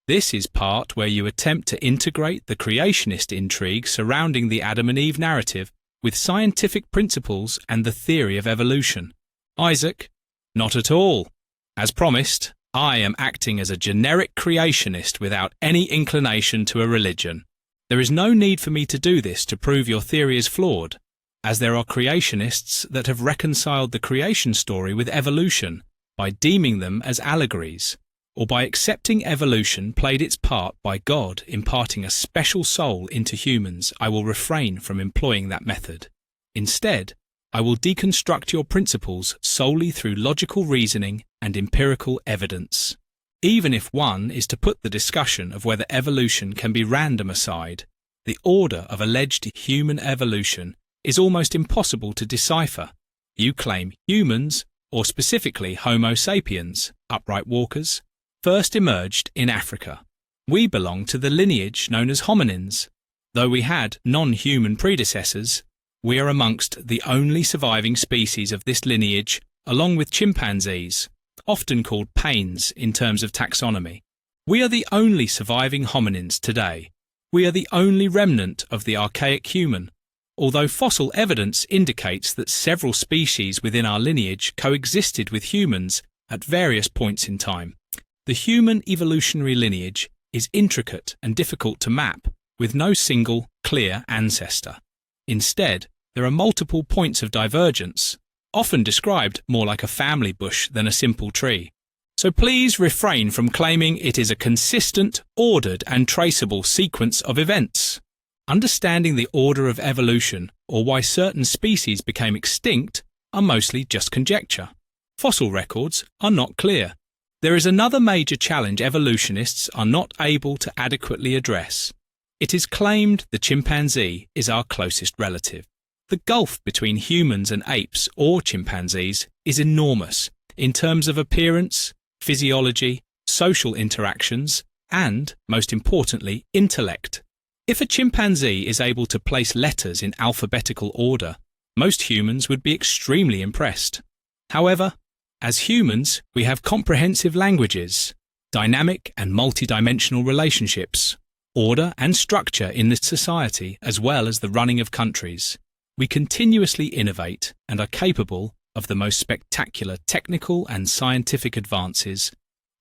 This is part where you attempt to integrate the creationist intrigue surrounding the Adam and Eve narrative with scientific principles and the theory of evolution. Isaac: Not at all. As promised, I am acting as a generic creationist without any inclination to a religion. There is no need for me to do this to prove your theory is flawed, as there are creationists that have reconciled the creation story with evolution by deeming them as allegories, or by accepting evolution played its part by God imparting a special soul into humans. I will refrain from employing that method. Instead, I will deconstruct your principles solely through logical reasoning and empirical evidence. Even if one is to put the discussion of whether evolution can be random aside, the order of alleged human evolution is almost impossible to decipher. You claim humans, or specifically Homo sapiens, upright walkers, first emerged in Africa. We belong to the lineage known as hominins. Though we had non-human predecessors, we are amongst the only surviving species of this lineage, along with chimpanzees, often called pains in terms of taxonomy. We are the only surviving hominins today. We are the only remnant of the archaic human, although fossil evidence indicates that several species within our lineage coexisted with humans at various points in time. The human evolutionary lineage is intricate and difficult to map, with no single, clear ancestor. Instead, there are multiple points of divergence, often described more like a family bush than a simple tree. So please refrain from claiming it is a consistent, ordered and traceable sequence of events. Understanding the order of evolution or why certain species became extinct are mostly just conjecture. Fossil records are not clear. There is another major challenge evolutionists are not able to adequately address. It is claimed the chimpanzee is our closest relative. The gulf between humans and apes or chimpanzees is enormous in terms of appearance, physiology, social interactions, and, most importantly, intellect. If a chimpanzee is able to place letters in alphabetical order, most humans would be extremely impressed. However, as humans, we have comprehensive languages, dynamic and multidimensional relationships, order and structure in this society, as well as the running of countries. We continuously innovate and are capable of the most spectacular technical and scientific advances,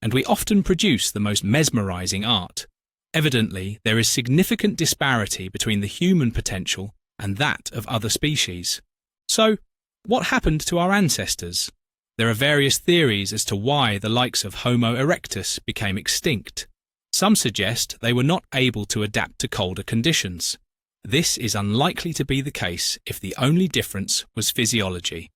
and we often produce the most mesmerizing art. Evidently, there is significant disparity between the human potential and that of other species. So, what happened to our ancestors? There are various theories as to why the likes of Homo erectus became extinct. Some suggest they were not able to adapt to colder conditions. This is unlikely to be the case if the only difference was physiology.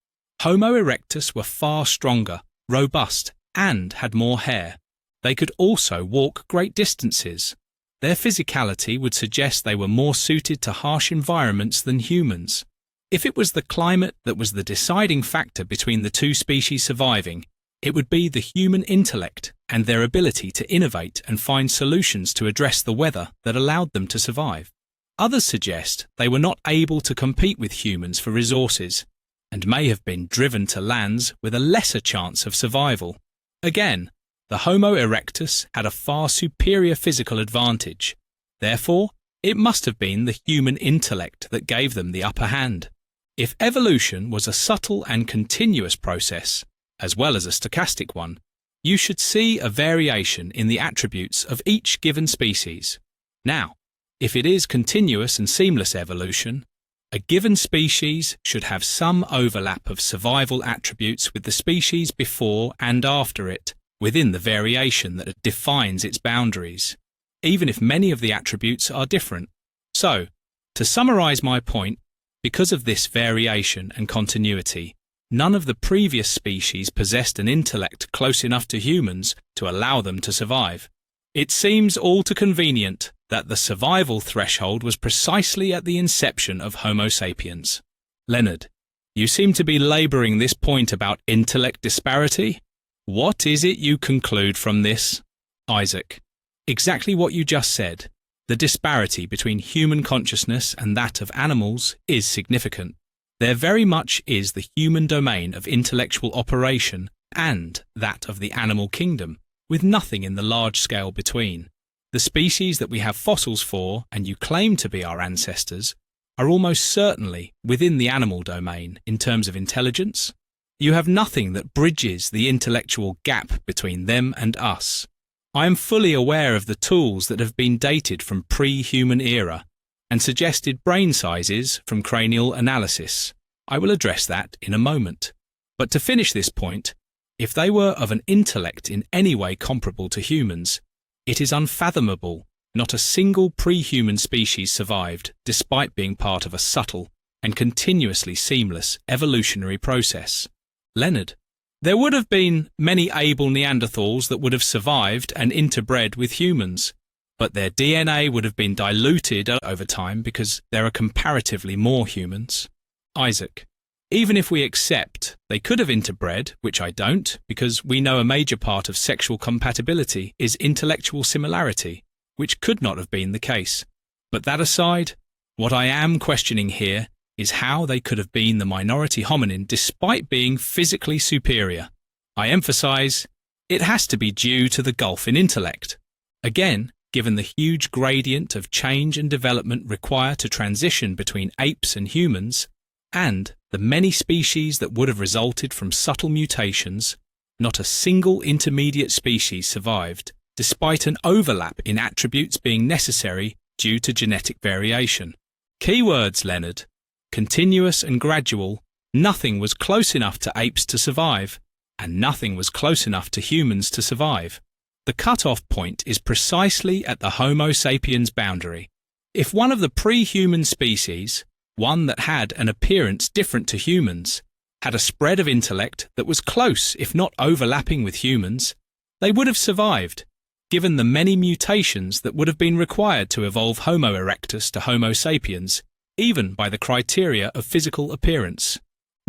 Homo erectus were far stronger, robust, and had more hair. They could also walk great distances. Their physicality would suggest they were more suited to harsh environments than humans. If it was the climate that was the deciding factor between the two species surviving, it would be the human intellect and their ability to innovate and find solutions to address the weather that allowed them to survive. Others suggest they were not able to compete with humans for resources and may have been driven to lands with a lesser chance of survival. Again, the Homo erectus had a far superior physical advantage. Therefore, it must have been the human intellect that gave them the upper hand. If evolution was a subtle and continuous process, as well as a stochastic one, you should see a variation in the attributes of each given species. Now, if it is continuous and seamless evolution, A given species should have some overlap of survival attributes with the species before and after it, within the variation that defines its boundaries, even if many of the attributes are different. So, to summarize my point, because of this variation and continuity, none of the previous species possessed an intellect close enough to humans to allow them to survive. It seems all too convenient that the survival threshold was precisely at the inception of Homo sapiens. Leonard, you seem to be labouring this point about intellect disparity. What is it you conclude from this? Isaac, exactly what you just said. The disparity between human consciousness and that of animals is significant. There very much is the human domain of intellectual operation and that of the animal kingdom, with nothing in the large scale between. The species that we have fossils for, and you claim to be our ancestors, are almost certainly within the animal domain in terms of intelligence. You have nothing that bridges the intellectual gap between them and us. I am fully aware of the tools that have been dated from pre-human era and suggested brain sizes from cranial analysis. I will address that in a moment. But to finish this point, if they were of an intellect in any way comparable to humans, it is unfathomable not a single pre-human species survived despite being part of a subtle and continuously seamless evolutionary process. Leonard, there would have been many able Neanderthals that would have survived and interbred with humans, but their DNA would have been diluted over time because there are comparatively more humans. Isaac, even if we accept they could have interbred, which I don't, because we know a major part of sexual compatibility is intellectual similarity, which could not have been the case. But that aside, what I am questioning here is how they could have been the minority hominin despite being physically superior. I emphasize, it has to be due to the gulf in intellect. Again, given the huge gradient of change and development required to transition between apes and humans, and the many species that would have resulted from subtle mutations, not a single intermediate species survived, despite an overlap in attributes being necessary due to genetic variation. Keywords, Leonard. Continuous and gradual. Nothing was close enough to apes to survive, and nothing was close enough to humans to survive. The cut-off point is precisely at the Homo sapiens boundary. If one of the pre-human species, one that had an appearance different to humans, had a spread of intellect that was close if not overlapping with humans, they would have survived, given the many mutations that would have been required to evolve Homo erectus to Homo sapiens, even by the criteria of physical appearance.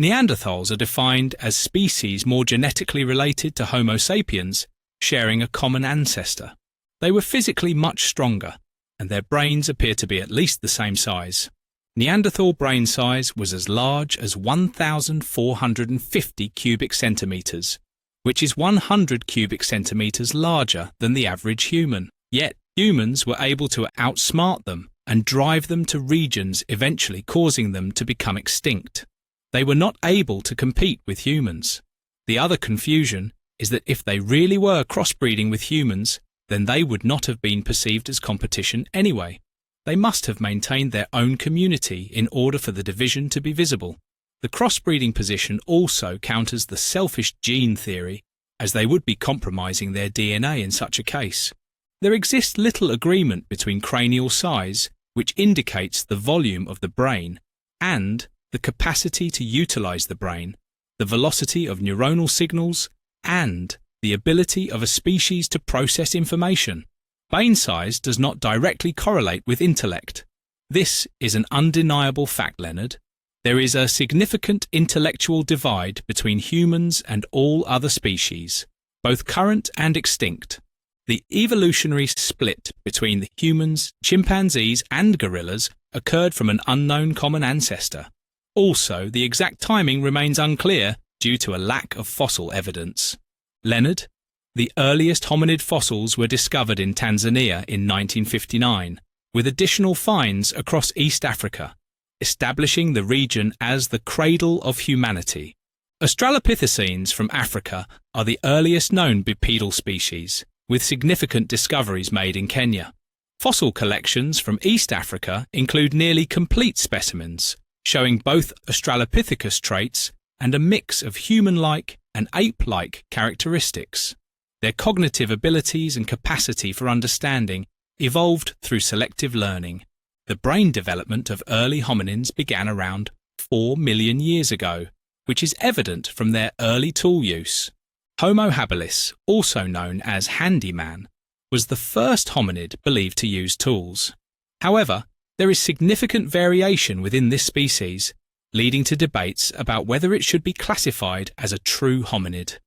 Neanderthals are defined as species more genetically related to Homo sapiens, sharing a common ancestor. They were physically much stronger, and their brains appear to be at least the same size. Neanderthal brain size was as large as 1,450 cubic centimetres, which is 100 cubic centimetres larger than the average human. Yet humans were able to outsmart them and drive them to regions eventually causing them to become extinct. They were not able to compete with humans. The other confusion is that if they really were crossbreeding with humans, then they would not have been perceived as competition anyway. They must have maintained their own community in order for the division to be visible. The crossbreeding position also counters the selfish gene theory, as they would be compromising their DNA in such a case. There exists little agreement between cranial size, which indicates the volume of the brain, and the capacity to utilize the brain, the velocity of neuronal signals, and the ability of a species to process information. Brain size does not directly correlate with intellect. This is an undeniable fact, Leonard. There is a significant intellectual divide between humans and all other species, both current and extinct. The evolutionary split between the humans, chimpanzees, and gorillas occurred from an unknown common ancestor. Also, the exact timing remains unclear due to a lack of fossil evidence. Leonard, the earliest hominid fossils were discovered in Tanzania in 1959, with additional finds across East Africa, establishing the region as the cradle of humanity. Australopithecines from Africa are the earliest known bipedal species, with significant discoveries made in Kenya. Fossil collections from East Africa include nearly complete specimens, showing both Australopithecus traits and a mix of human-like and ape-like characteristics. Their cognitive abilities and capacity for understanding evolved through selective learning. The brain development of early hominins began around 4 million years ago, which is evident from their early tool use. Homo habilis, also known as handyman, was the first hominid believed to use tools. However, there is significant variation within this species, leading to debates about whether it should be classified as a true hominid.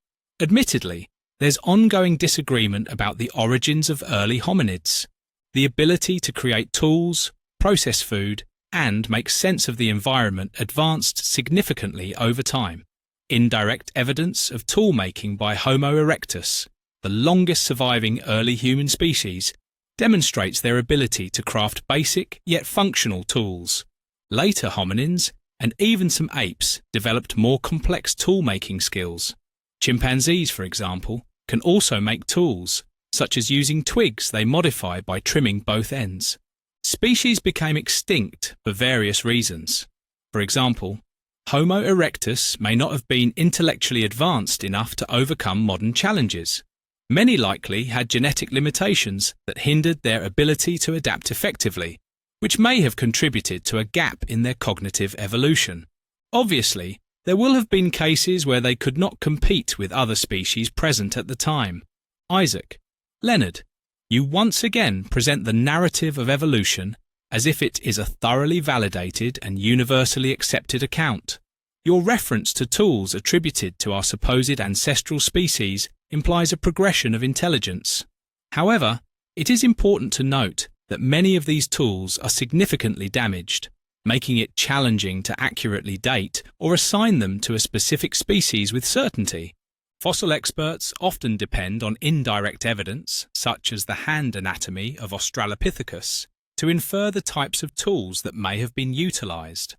Admittedly, there's ongoing disagreement about the origins of early hominids. The ability to create tools, process food, and make sense of the environment advanced significantly over time. Indirect evidence of tool-making by Homo erectus, the longest surviving early human species, demonstrates their ability to craft basic yet functional tools. Later hominins, and even some apes, developed more complex tool-making skills. Chimpanzees, for example, can also make tools, such as using twigs they modify by trimming both ends. Species became extinct for various reasons. For example, Homo erectus may not have been intellectually advanced enough to overcome modern challenges. Many likely had genetic limitations that hindered their ability to adapt effectively, which may have contributed to a gap in their cognitive evolution. Obviously, there will have been cases where they could not compete with other species present at the time. Isaac, Leonard, you once again present the narrative of evolution as if it is a thoroughly validated and universally accepted account. Your reference to tools attributed to our supposed ancestral species implies a progression of intelligence. However, it is important to note that many of these tools are significantly damaged, making it challenging to accurately date or assign them to a specific species with certainty. Fossil experts often depend on indirect evidence, such as the hand anatomy of Australopithecus, to infer the types of tools that may have been utilized.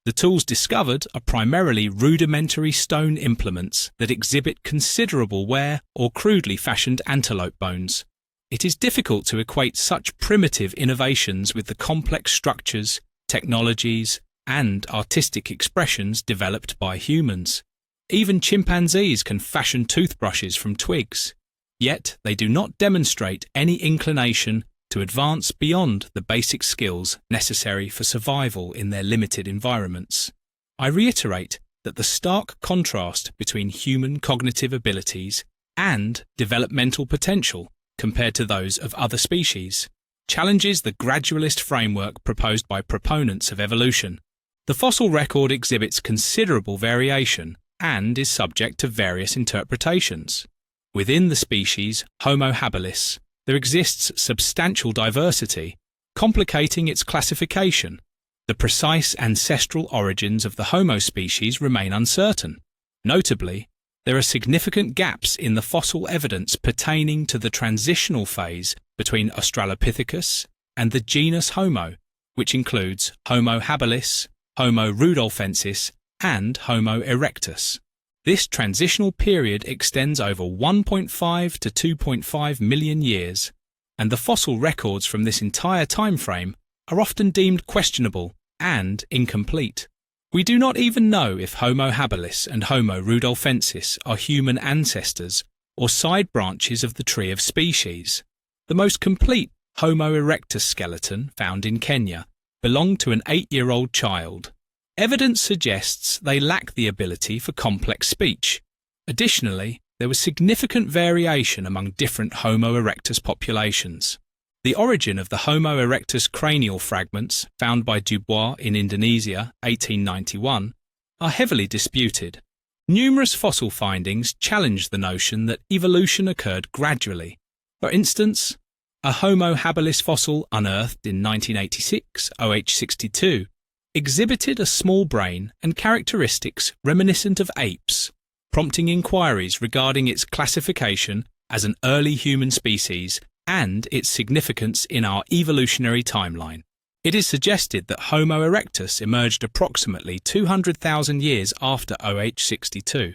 The tools discovered are primarily rudimentary stone implements that exhibit considerable wear or crudely fashioned antelope bones. It is difficult to equate such primitive innovations with the complex structures, technologies, and artistic expressions developed by humans. Even chimpanzees can fashion toothbrushes from twigs, yet they do not demonstrate any inclination to advance beyond the basic skills necessary for survival in their limited environments. I reiterate that the stark contrast between human cognitive abilities and developmental potential compared to those of other species challenges the gradualist framework proposed by proponents of evolution. The fossil record exhibits considerable variation and is subject to various interpretations. Within the species Homo habilis, there exists substantial diversity, complicating its classification. The precise ancestral origins of the Homo species remain uncertain. Notably, there are significant gaps in the fossil evidence pertaining to the transitional phase between Australopithecus and the genus Homo, which includes Homo habilis, Homo rudolfensis, and Homo erectus. This transitional period extends over 1.5 to 2.5 million years, and the fossil records from this entire time frame are often deemed questionable and incomplete. We do not even know if Homo habilis and Homo rudolfensis are human ancestors or side branches of the tree of species. The most complete Homo erectus skeleton found in Kenya belonged to an 8-year-old child. Evidence suggests they lack the ability for complex speech. Additionally, there was significant variation among different Homo erectus populations. The origin of the Homo erectus cranial fragments found by Dubois in Indonesia, 1891, are heavily disputed. Numerous fossil findings challenge the notion that evolution occurred gradually. For instance, a Homo habilis fossil unearthed in 1986, OH62, exhibited a small brain and characteristics reminiscent of apes, prompting inquiries regarding its classification as an early human species and its significance in our evolutionary timeline. It is suggested that Homo erectus emerged approximately 200,000 years after OH62,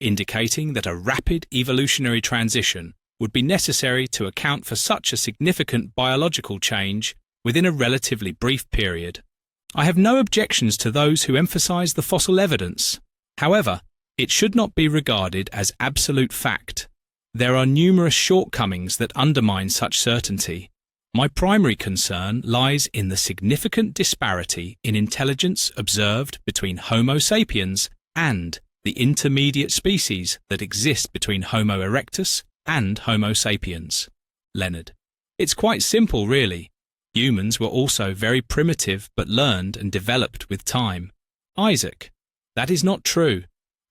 indicating that a rapid evolutionary transition would be necessary to account for such a significant biological change within a relatively brief period. I have no objections to those who emphasize the fossil evidence. However, it should not be regarded as absolute fact. There are numerous shortcomings that undermine such certainty. My primary concern lies in the significant disparity in intelligence observed between Homo sapiens and the intermediate species that exist between Homo erectus and Homo sapiens. Leonard: It's quite simple, really. Humans were also very primitive but learned and developed with time. Isaac: That is not true.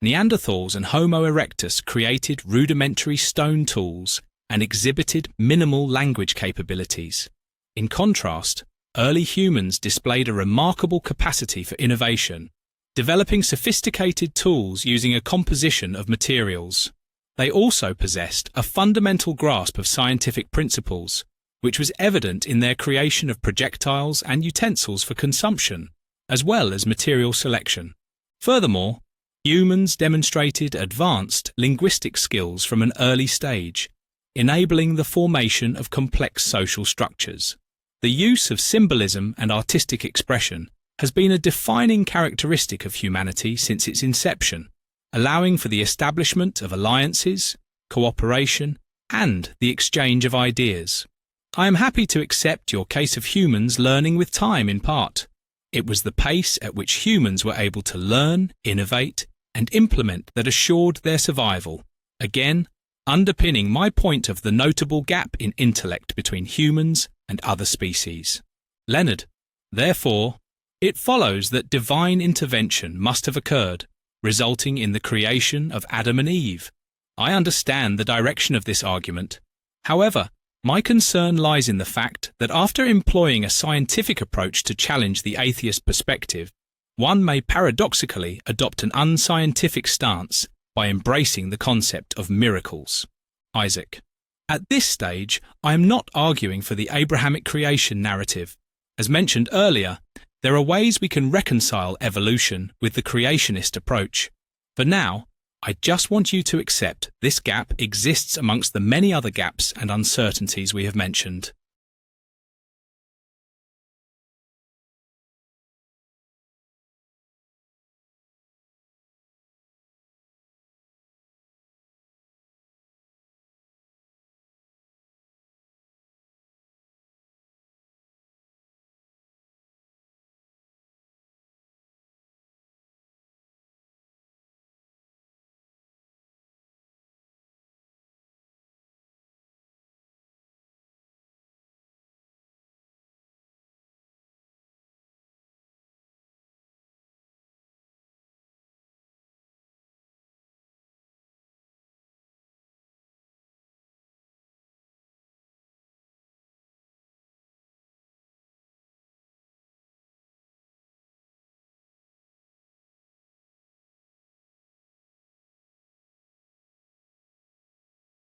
Neanderthals and Homo erectus created rudimentary stone tools and exhibited minimal language capabilities. In contrast, early humans displayed a remarkable capacity for innovation, developing sophisticated tools using a composition of materials. They also possessed a fundamental grasp of scientific principles, which was evident in their creation of projectiles and utensils for consumption, as well as material selection. Furthermore, humans demonstrated advanced linguistic skills from an early stage, enabling the formation of complex social structures. The use of symbolism and artistic expression has been a defining characteristic of humanity since its inception, allowing for the establishment of alliances, cooperation, and the exchange of ideas. I am happy to accept your case of humans learning with time in part. It was the pace at which humans were able to learn, innovate, and implement that assured their survival, again, underpinning my point of the notable gap in intellect between humans and other species. Leonard: Therefore, it follows that divine intervention must have occurred, resulting in the creation of Adam and Eve. I understand the direction of this argument. However, my concern lies in the fact that after employing a scientific approach to challenge the atheist perspective, one may paradoxically adopt an unscientific stance by embracing the concept of miracles. Isaac: At this stage, I am not arguing for the Abrahamic creation narrative. As mentioned earlier, there are ways we can reconcile evolution with the creationist approach. For now, I just want you to accept this gap exists amongst the many other gaps and uncertainties we have mentioned.